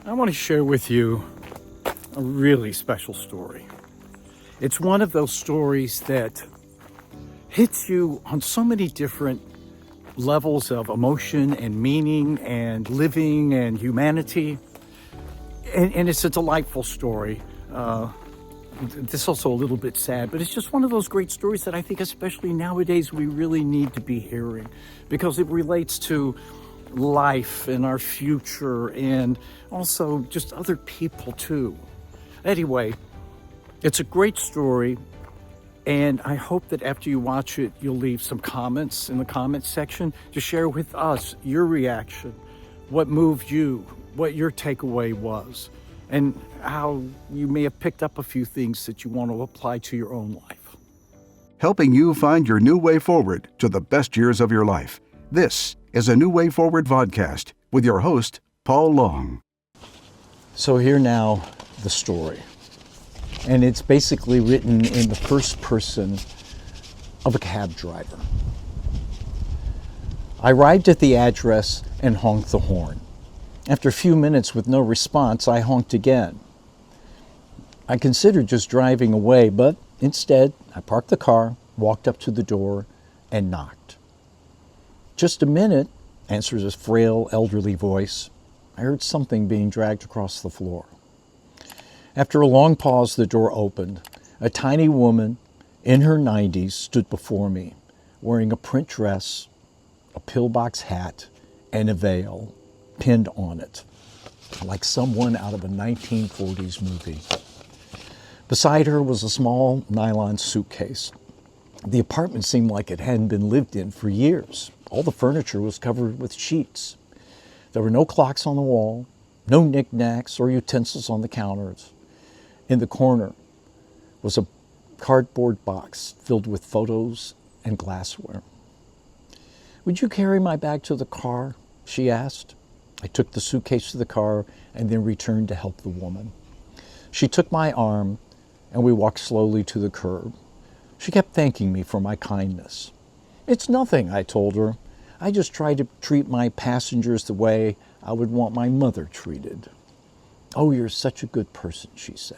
I want to share with you a really special story. It's one of those stories that hits you on so many different levels of emotion and meaning and living and humanity. And it's a delightful story. This is also a little bit sad, but it's just one of those great stories that I think especially nowadays we really need to be hearing because it relates to life and our future and also just other people too. Anyway, it's a great story, and I hope that after you watch it, you'll leave some comments in the comments section to share with us your reaction, what moved you, what your takeaway was, and how you may have picked up a few things that you want to apply to your own life. Helping you find your new way forward to the best years of your life. This is a New Way Forward podcast with your host, Paul Long. So here now, the story. And it's basically written in the first person of a cab driver. I arrived at the address and honked the horn. After a few minutes with no response, I honked again. I considered just driving away, but instead, I parked the car, walked up to the door, and knocked. "Just a minute," answers a frail, elderly voice. I heard something being dragged across the floor. After a long pause, the door opened. A tiny woman in her 90s stood before me, wearing a print dress, a pillbox hat, and a veil pinned on it, like someone out of a 1940s movie. Beside her was a small nylon suitcase. The apartment seemed like it hadn't been lived in for years. All the furniture was covered with sheets. There were no clocks on the wall, no knickknacks or utensils on the counters. In the corner was a cardboard box filled with photos and glassware. "Would you carry my bag to the car?" she asked. I took the suitcase to the car and then returned to help the woman. She took my arm and we walked slowly to the curb. She kept thanking me for my kindness. "It's nothing," I told her. "I just try to treat my passengers the way I would want my mother treated." "Oh, you're such a good person," she said.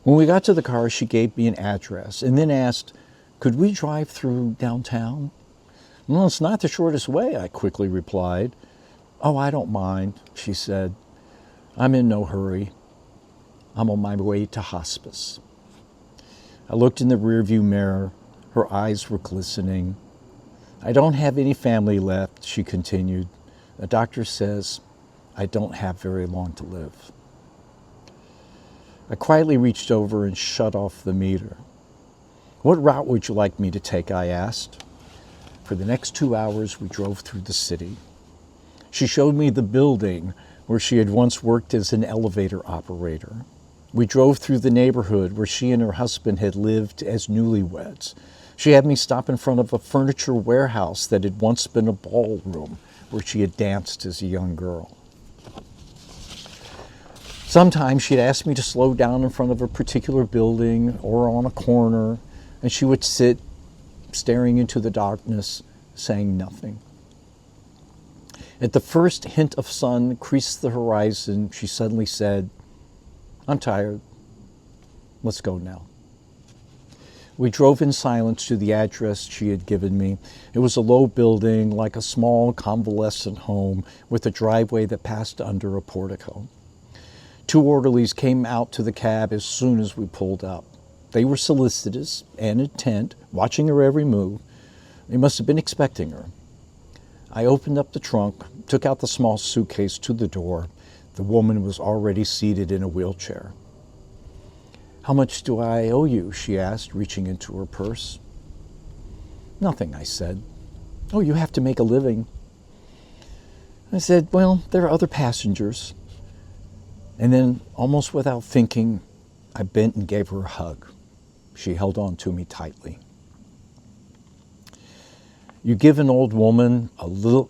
When we got to the car, she gave me an address and then asked, "Could we drive through downtown?" "Well, it's not the shortest way," I quickly replied. "Oh, I don't mind," she said. "I'm in no hurry. I'm on my way to hospice." I looked in the rearview mirror. Her eyes were glistening. "I don't have any family left," she continued. "The doctor says I don't have very long to live." I quietly reached over and shut off the meter. "What route would you like me to take?" I asked. For the next 2 hours, we drove through the city. She showed me the building where she had once worked as an elevator operator. We drove through the neighborhood where she and her husband had lived as newlyweds. She had me stop in front of a furniture warehouse that had once been a ballroom where she had danced as a young girl. Sometimes she'd ask me to slow down in front of a particular building or on a corner, and she would sit staring into the darkness, saying nothing. At the first hint of sun creased the horizon, she suddenly said, "I'm tired. Let's go now." We drove in silence to the address she had given me. It was a low building, like a small convalescent home, with a driveway that passed under a portico. 2 orderlies came out to the cab as soon as we pulled up. They were solicitous and intent, watching her every move. They must have been expecting her. I opened up the trunk, took out the small suitcase to the door. The woman was already seated in a wheelchair. "How much do I owe you?" she asked, reaching into her purse. "Nothing," I said. "Oh, you have to make a living." I said, "Well, there are other passengers." And then, almost without thinking, I bent and gave her a hug. She held on to me tightly. You gave an old woman a little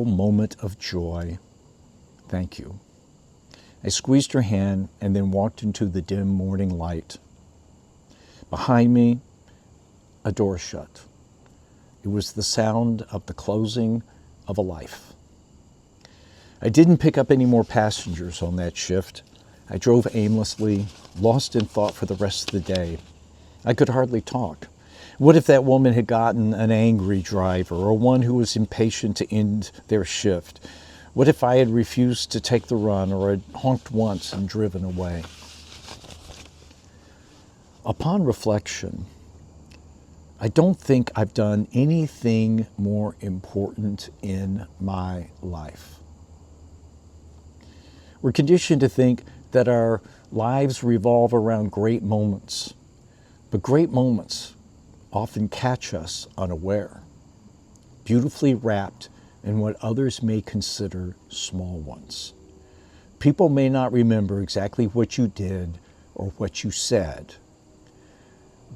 moment of joy. Thank you." I squeezed her hand and then walked into the dim morning light. Behind me, a door shut. It was the sound of the closing of a life. I didn't pick up any more passengers on that shift. I drove aimlessly, lost in thought for the rest of the day. I could hardly talk. What if that woman had gotten an angry driver or one who was impatient to end their shift? What if I had refused to take the run or had honked once and driven away? Upon reflection, I don't think I've done anything more important in my life. We're conditioned to think that our lives revolve around great moments, but great moments often catch us unaware, beautifully wrapped in what others may consider small ones. People may not remember exactly what you did or what you said,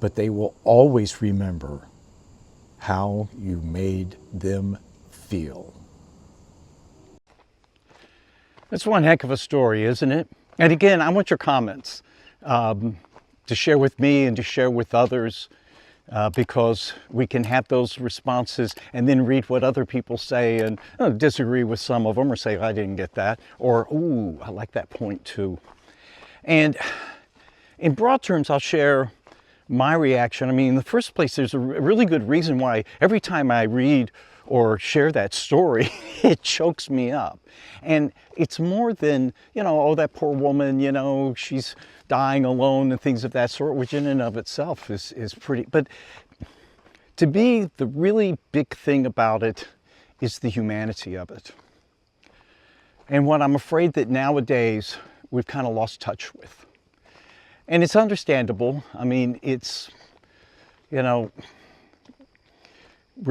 but they will always remember how you made them feel. That's one heck of a story, isn't it? And again, I want your comments to share with me and to share with others, because we can have those responses and then read what other people say and disagree with some of them or say, I didn't get that, or, ooh, I like that point too. And in broad terms, I'll share my reaction. I mean, in the first place, there's a really good reason why every time I read or share that story, it chokes me up. And it's more than, oh, that poor woman, she's dying alone and things of that sort, which in and of itself is pretty. But to me, the really big thing about it is the humanity of it. And what I'm afraid that nowadays we've kind of lost touch with. And it's understandable. I mean, it's, we're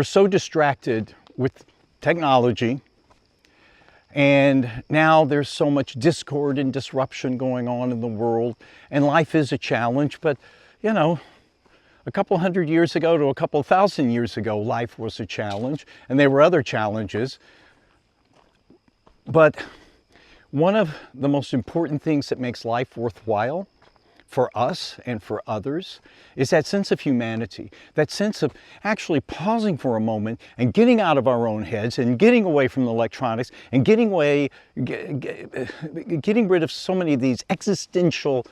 so distracted with technology, and now there's so much discord and disruption going on in the world, and life is a challenge. But, a couple hundred years ago to a couple thousand years ago, life was a challenge, and there were other challenges. But one of the most important things that makes life worthwhile for us and for others is that sense of humanity, that sense of actually pausing for a moment and getting out of our own heads and getting away from the electronics and getting rid of so many of these existential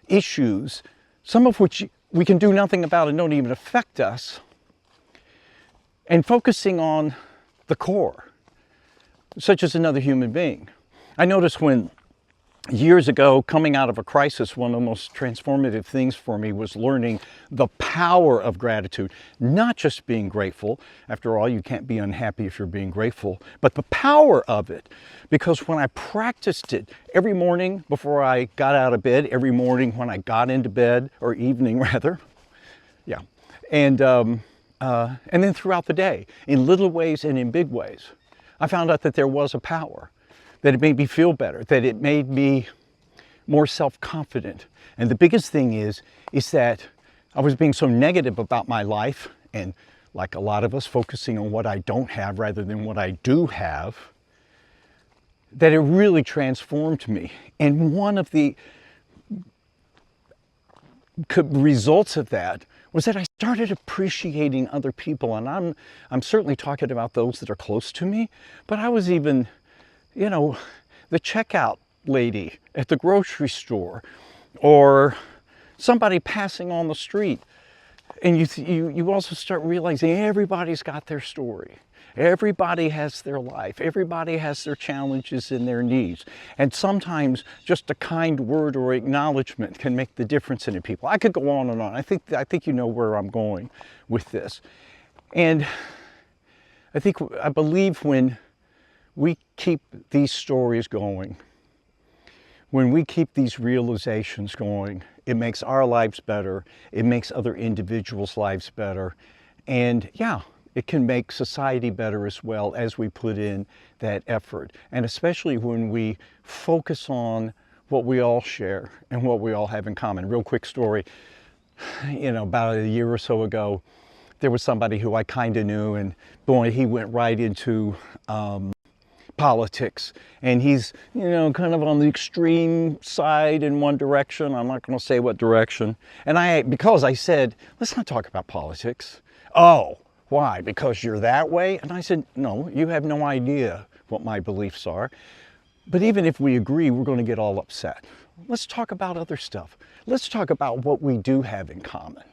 issues, some of which we can do nothing about and don't even affect us, and focusing on the core, such as another human being. I noticed when years ago, coming out of a crisis, one of the most transformative things for me was learning the power of gratitude. Not just being grateful. After all, you can't be unhappy if you're being grateful, but the power of it. Because when I practiced it every morning before I got out of bed, every morning when I got into bed, or evening rather, and then throughout the day, in little ways and in big ways, I found out that there was a power. That it made me feel better, that it made me more self-confident. And the biggest thing is that I was being so negative about my life, and like a lot of us, focusing on what I don't have rather than what I do have, that it really transformed me. And one of the results of that was that I started appreciating other people. And I'm certainly talking about those that are close to me, but I was even, the checkout lady at the grocery store, or somebody passing on the street. And you also start realizing everybody's got their story. Everybody has their life. Everybody has their challenges and their needs. And sometimes just a kind word or acknowledgement can make the difference in people. I could go on and on. I think you know where I'm going with this. And I believe when we keep these stories going, when we keep these realizations going, it makes our lives better, it makes other individuals' lives better, and it can make society better as well as we put in that effort. And especially when we focus on what we all share and what we all have in common. Real quick story, about a year or so ago, there was somebody who I kind of knew, and boy, he went right into politics, and he's kind of on the extreme side in one direction. I'm not going to say what direction. And because I said, let's not talk about politics. Oh, why? Because you're that way? And I said, no, you have no idea what my beliefs are. But even if we agree, we're going to get all upset. Let's talk about other stuff. Let's talk about what we do have in common.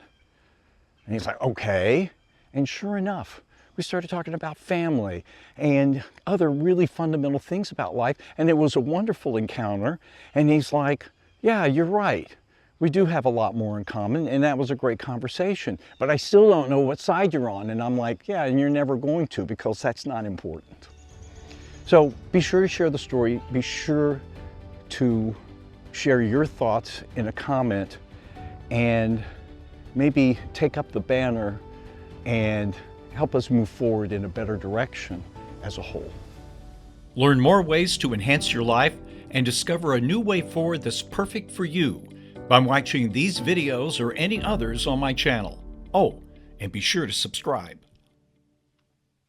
And he's like, okay. And sure enough, we started talking about family and other really fundamental things about life. And it was a wonderful encounter. And he's like, yeah, you're right. We do have a lot more in common. And that was a great conversation. But I still don't know what side you're on. And I'm like, yeah, and you're never going to, because that's not important. So be sure to share the story. Be sure to share your thoughts in a comment, and maybe take up the banner and help us move forward in a better direction as a whole. Learn more ways to enhance your life and discover a new way forward that's perfect for you by watching these videos or any others on my channel. Oh, and be sure to subscribe.